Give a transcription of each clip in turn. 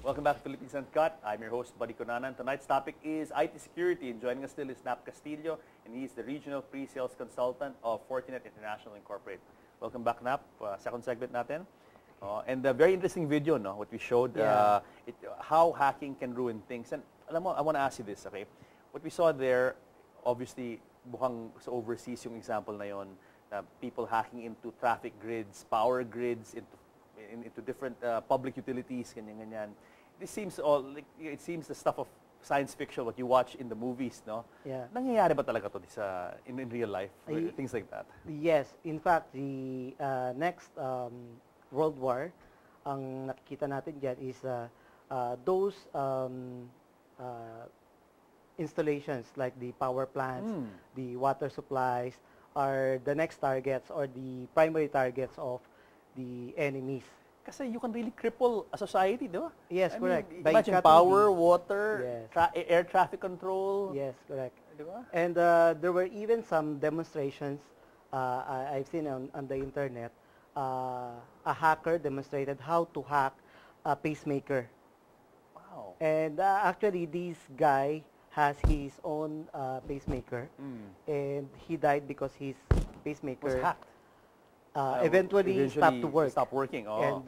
Welcome back to Philippines Uncut. I'm your host, Buddy Conanan. Tonight's topic is IT security. And joining us still is Castillo, and he is the Regional Pre-Sales Consultant of FORTINET International Incorporated. Welcome back, Nap. Second segment natin. And a very interesting video, no? What we showed, how hacking can ruin things. And alam mo, I want to ask you this, okay? What we saw there, obviously, mukhang sa overseas yung example na yon, people hacking into traffic grids, power grids, into different public utilities, ganyan-ganyan. This seems all like it seems the stuff of science fiction, what you watch in the movies, no? Yeah. Nangyayari ba talaga to in real life, things like that? Yes, in fact, the next World War, ang nakikita natin diyan is those installations like the power plants, the water supplies are the next targets or the primary targets of the enemies. Kasi you can really cripple a society, di ba? Yes, correct. Imagine power, water, air traffic control. Yes, correct. Di ba? And there were even some demonstrations I've seen on the internet. A hacker demonstrated how to hack a pacemaker. Wow. And actually, this guy has his own pacemaker, and he died because his pacemaker was hacked. Eventually stopped to work. Stopped working. Oh. And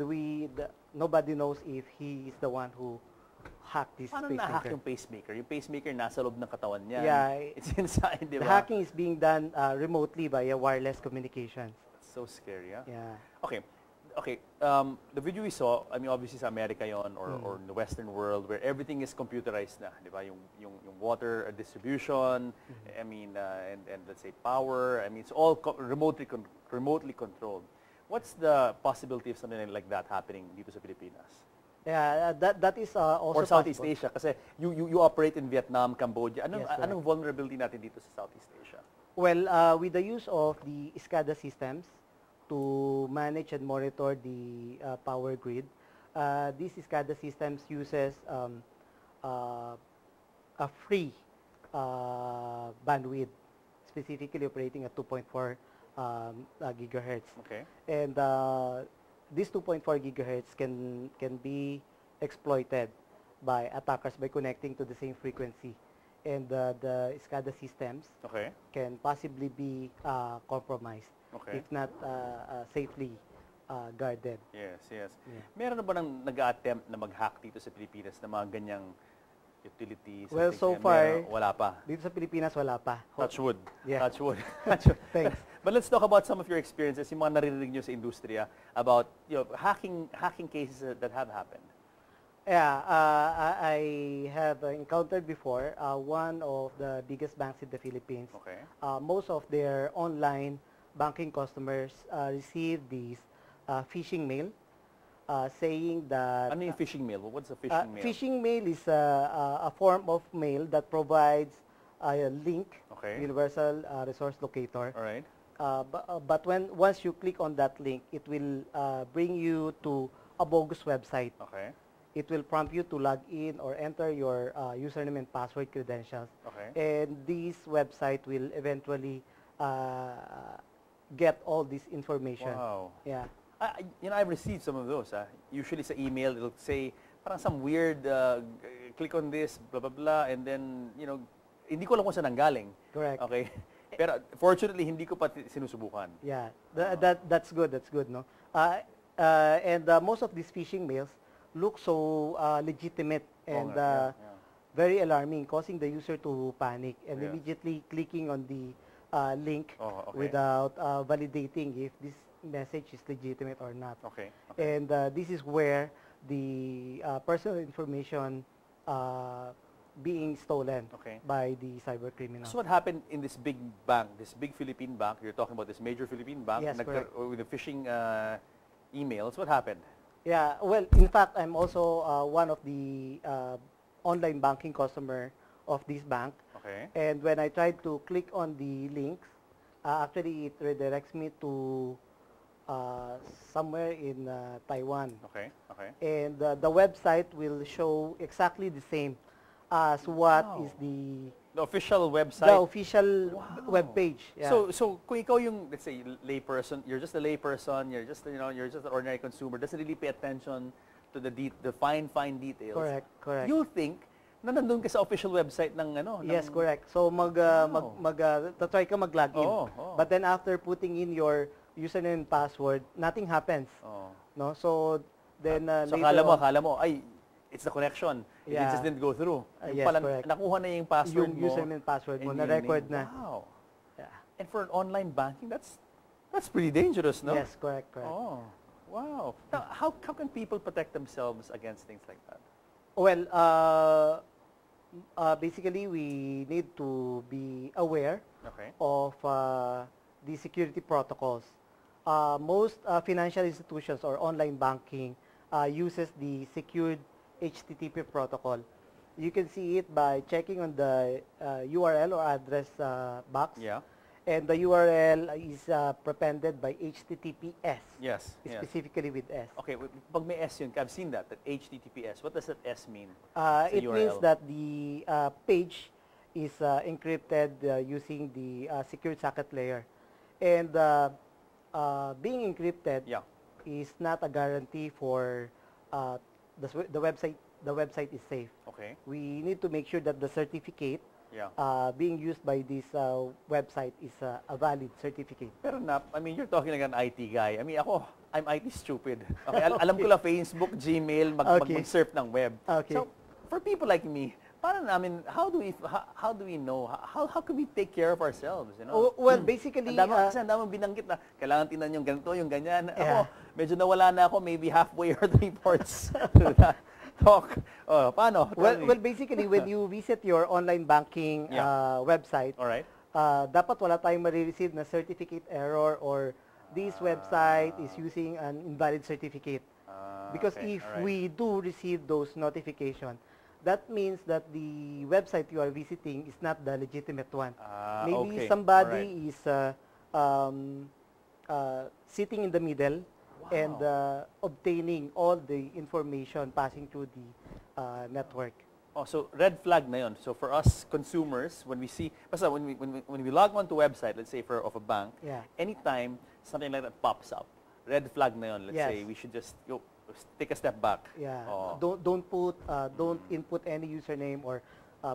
nobody knows if he is the one who hacked this Paano pacemaker. na-hack yung pacemaker? Yung pacemaker nasa loob ng katawan niya. Yeah. It's inside, di ba? The hacking is being done remotely via wireless communications. That's so scary, huh? Yeah. Okay. The video we saw, I mean, obviously sa America yon or in the Western world where everything is computerized na, di ba? Yung water distribution, I mean, and let's say power, I mean, it's all remotely controlled. What's the possibility of something like that happening dito sa Pilipinas? Yeah, that is also or Southeast possible. Asia kasi you operate in Vietnam, Cambodia. Anong Yes, vulnerability natin dito sa Southeast Asia? Well, with the use of the SCADA systems to manage and monitor the power grid, these SCADA systems uses a free bandwidth, specifically operating at 2.4 gigahertz. Okay. And this 2.4 gigahertz can be exploited by attackers by connecting to the same frequency. And the SCADA systems can possibly be compromised if not safely guarded. Yes. Yeah. Meron na ba nang nag-attempt na mag-hack dito sa Pilipinas na mga ganyang utilities? Well, so far, wala pa. Dito sa Pilipinas, wala pa. Touch wood. Yeah. Touch wood. Thanks. But let's talk about some of your experiences, yung mga naririnig nyo sa industriya about hacking cases that have happened. Yeah, I have encountered before one of the biggest banks in the Philippines. Okay. Most of their online banking customers receive these phishing mail saying that... Ano yung phishing mail? What's a phishing mail? Phishing mail is a form of mail that provides a link, universal resource locator. All right. But once you click on that link, it will bring you to a bogus website. Okay. It will prompt you to log in or enter your username and password credentials. Okay. And this website will eventually get all this information. Wow. Yeah. I've received some of those. Usually sa email, it'll say parang some weird, click on this, blah, blah, blah, and then, hindi ko alam kung saan nanggaling. Correct. Okay. Pero fortunately, hindi ko pa sinusubukan. Yeah. That's good. That's good, no? And most of these phishing mails look so legitimate and very alarming, causing the user to panic and immediately clicking on the link without validating if this message is legitimate or not. Okay. And this is where the personal information being stolen by the cyber criminals. So what happened in this big bank, this big Philippine bank? You're talking about this major Philippine bank with the phishing emails. What happened? Yeah, well, in fact, I'm also one of the online banking customer of this bank. Okay. And when I tried to click on the links, actually it redirects me to somewhere in Taiwan. Okay. And the website will show exactly the same as what is the official website. The official web page. Yeah. So kung ikaw yung, let's say, layperson, you're just a layperson, you're just an ordinary consumer, doesn't really pay attention to the fine details, Correct. you'll think na nandun ka sa official website ng ano. Yes, ng, correct. So try ka mag-login. Oo. But then after putting in your username and password, nothing happens. Oo. No? So then So later on, akala mo, ay, it's the connection. It Yeah. just didn't go through. Yung Yes, pala, correct. nakuha na yung password yung mo. username and password mo and na yung record name. na. Wow. Yeah. And for an online banking, that's pretty dangerous, no? Yes, correct. Oh, wow. Now, how can people protect themselves against things like that? Well, basically we need to be aware Okay. of the security protocols. Most financial institutions or online banking uses the secured HTTP protocol. You can see it by checking on the URL or address box. Yeah. And the URL is prepended by HTTPS, Yes. specifically with S. Okay, pag may S yun, I've seen that HTTPS. What does that S mean? Sa It URL? means that the page is encrypted using the secure socket layer. And being encrypted Yeah. is not a guarantee for the website. The website is safe. Okay. We need to make sure that the certificate Yeah. being used by this website is a valid certificate. Pero I mean, you're talking like an IT guy. I mean, I'm IT stupid. Okay, alam ko lang Facebook, Gmail, mag-surf ng web. Okay. So, for people like me, parang namin, how do we know? How can we take care of ourselves, you know? Well, basically, Kasi ang daming binanggit na kailangan tingnan yung ganito, yung ganyan. Ako, Yeah. medyo nawala na ako, maybe halfway or 3 ports to that talk. Paano? Tell me. Well, basically, when you visit your online banking website, All right. dapat wala tayong marireceive na certificate error or this website is using an invalid certificate. Because Okay, if all right. we do receive those notifications, that means that the website you are visiting is not the legitimate one. Maybe Okay, somebody is sitting in the middle and obtaining all the information passing through the network. Oh, so red flag na yun. So for us consumers, when we see, basta when we log on to website, let's say of a bank, Yeah. anytime something like that pops up, red flag na yun. Let's Yes. say we should just take a step back. Yeah. Oh. Don't input any username or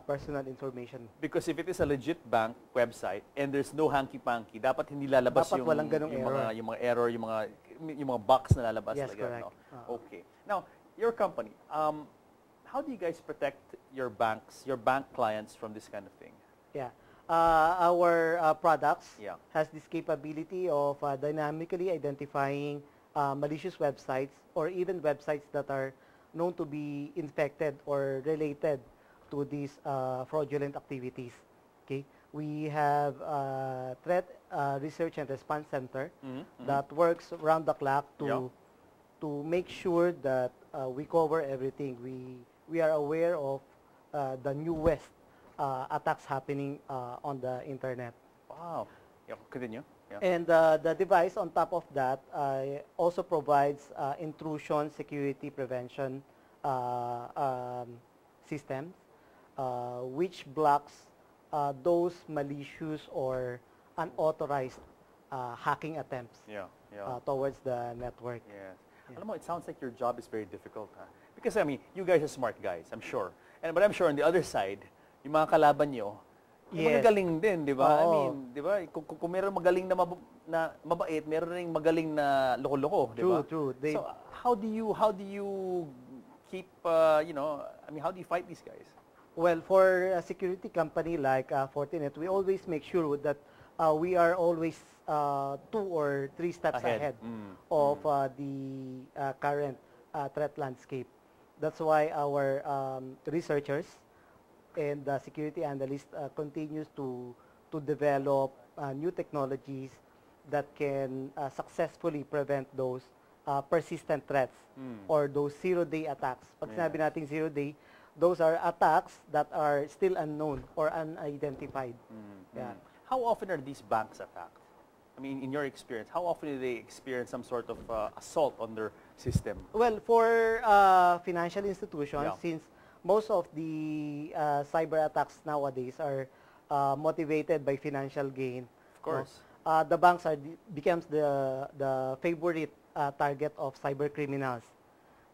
personal information. Because if it is a legit bank website and there's no hanky-panky, dapat hindi lalabas Dapat walang ganong error. yung mga error, yung mga box na lalabas. Yes, like correct. That, no? Okay. Now, your company, how do you guys protect your bank clients from this kind of thing? Yeah. Our products Yeah. has this capability of dynamically identifying malicious websites or even websites that are known to be infected or related to these fraudulent activities. Okay, we have a threat research and response center that works around the clock to make sure that we cover everything. We are aware of the newest attacks happening on the internet. Wow. Yeah, continue. Yeah. And the device on top of that also provides intrusion security prevention systems, which blocks those malicious or unauthorized hacking attempts towards the network. Yes. Yeah. Alam mo, it sounds like your job is very difficult. Huh? Because, I mean, you guys are smart guys, I'm sure. But I'm sure on the other side, yung mga kalaban nyo, Yes. magagaling din, di ba? I Oo. mean, di ba? Kung meron magaling na mabait, meron ring magaling na loko-loko, di ba? True. So, how do you keep, I mean, how do you fight these guys? Well, for a security company like FORTINET, we always make sure that we are always 2 or 3 steps ahead of the current threat landscape. That's why our researchers and the security analyst continues to develop new technologies that can successfully prevent those persistent threats or those zero-day attacks. Pag sinabi natin zero-day, those are attacks that are still unknown or unidentified. Yeah. How often are these banks attacked? I mean, in your experience, how often do they experience some sort of assault on their system? Well, for financial institutions, since most of the cyber attacks nowadays are motivated by financial gain. Of course. The banks becomes the favorite target of cyber criminals.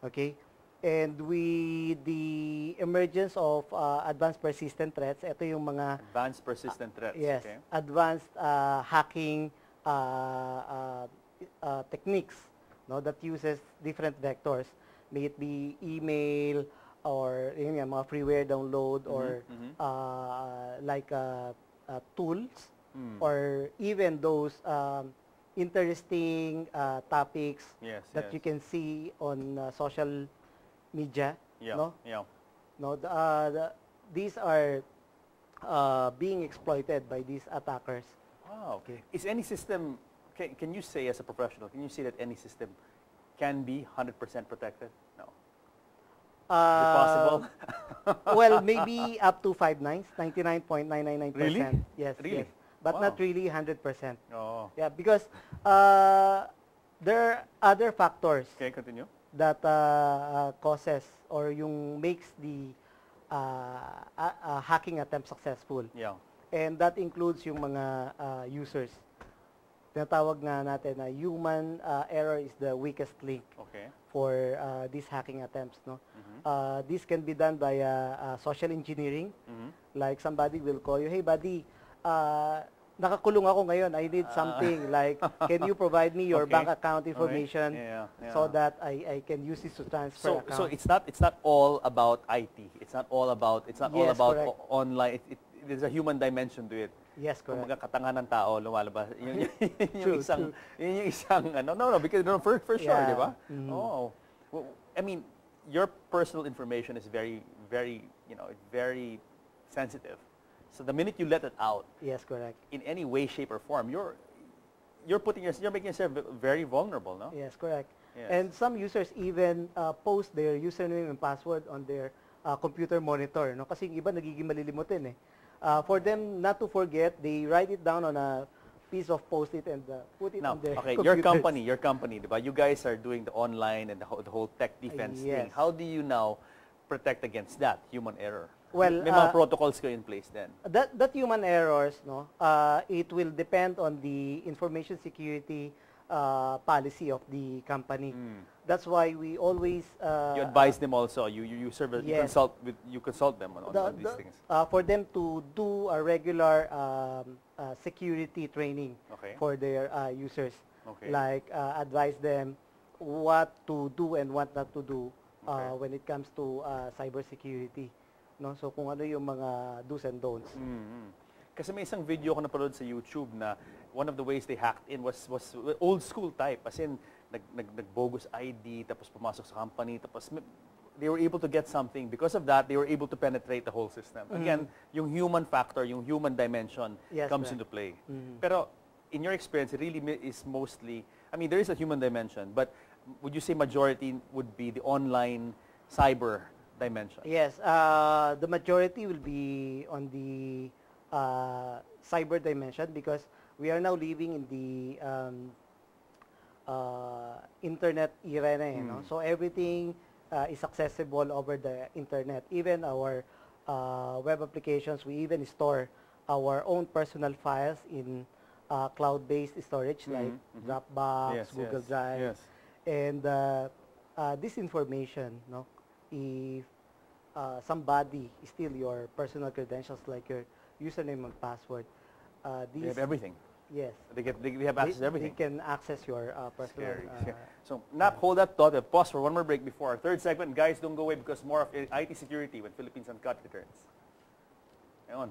Okay? And with the emergence of advanced persistent threats, ito yung mga Advanced persistent threats. yes, Okay. advanced hacking techniques, no, that uses different vectors, may it be email or yun nga, mga freeware download or tools or even those interesting topics Yes, that yes. you can see on social media, Yeah, no? yeah. No, these are being exploited by these attackers. Wow. Is any system, can you say as a professional, can you say that any system can be 100% protected? No. Is it possible? Well, maybe up to 5 nines, 99.999%. Really? Yes, Really? yes. But Wow. not really 100%. Oh. Yeah, because there are other factors Okay, continue. that causes or yung makes the hacking attempt successful. Yeah. And that includes yung mga users. Tinatawag nga natin na human error is the weakest link Okay. for these hacking attempts. No? This can be done by social engineering. Like somebody will call you, hey buddy, nakakulong ako ngayon, I need something. Like, can you provide me your Okay. bank account information Okay. Yeah, yeah. so that I can use this to transfer account? So it's not all about IT. It's not all about all Yes, about correct. online. There's a human dimension to it. Yes, Kung correct. katangahan ng tao lumalabas. Yun True, yung isang true. yun yung isang no because for sure, Yeah. di ba? Mhm. Oh. Well, I mean, your personal information is very very sensitive. So the minute you let it out Yes, correct. in any way, shape or form, you're making yourself very vulnerable, no? Yes, correct. Yes. And some users even post their username and password on their computer monitor, no? Kasi yung iba nagiging malilimutin eh. For them not to forget, they write it down on a piece of post-it and put it Now, on their okay, computers. your company, diba? You guys are doing the online and the whole tech defense thing. Yes. How do you now protect against that human error? Well, May mga protocols kayo in place then. That human errors, no, it will depend on the information security policy of the company. That's why we always You advise them also. You serve. You Yes. consult them on these things. for them to do a regular security training Okay. for their users. Okay. Like advise them what to do and what not to do Okay. when it comes to cybersecurity. No, so kung ano yung mga do's and don'ts. Kasi may isang video ko napanood sa YouTube na one of the ways they hacked in was old school type. As in, nag-bogus ID, tapos pumasok sa company, tapos they were able to get something. Because of that, they were able to penetrate the whole system. Again, yung human factor, yung human dimension Yes, comes correct. into play. Pero in your experience, it really is mostly, I mean, there is a human dimension, but would you say majority would be the online cyber dimension? Yes, the majority will be on the cyber dimension because we are now living in the internet era na eh, no? So everything is accessible over the internet. Even our web applications, we even store our own personal files in cloud-based storage like Dropbox, Yes, Google yes, Drive. yes. And this information, no, if somebody steal your personal credentials like your username and password, They have everything. yes, They have access to everything. They can access your personal. Scary. So, Nap, hold that thought. We'll pause for one more break before our third segment. Guys, don't go away because more of IT security when Philippines Uncut returns. Ayun.